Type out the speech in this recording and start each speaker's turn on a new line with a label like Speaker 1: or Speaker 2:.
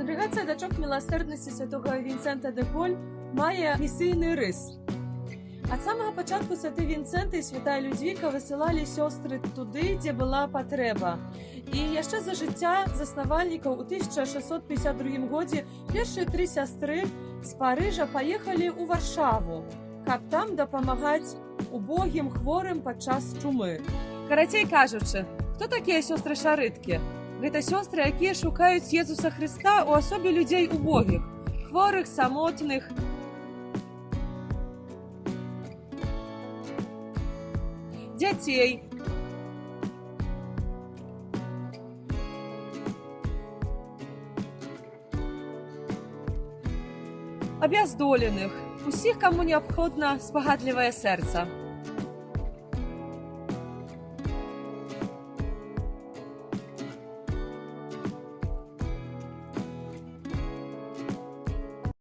Speaker 1: Кангрэгацыя дачок міласэрнасці святога Вінцэнта де Поль мае місійны рыс. Ад самага пачатку святы Вінцэнт і святая Людвіка высылалі сёстры туды, дзе была патрэба. І яшчэ за жыцця заснавальнікаў у 1652 годзе першыя 3 сястры з Парыжа паехалі ў Варшаву, каб там дапамагаць убогім хворым падчас чумы. Карацей кажучы, хто такія сёстры-шарыткі? Гэта сёстры, якія шукаюць Езуса Хрыста ў асобе людзей убогіх, хворых, самотных, дзяцей. Абяздоленых, усіх, каму неабходна спагадлівае сэрца.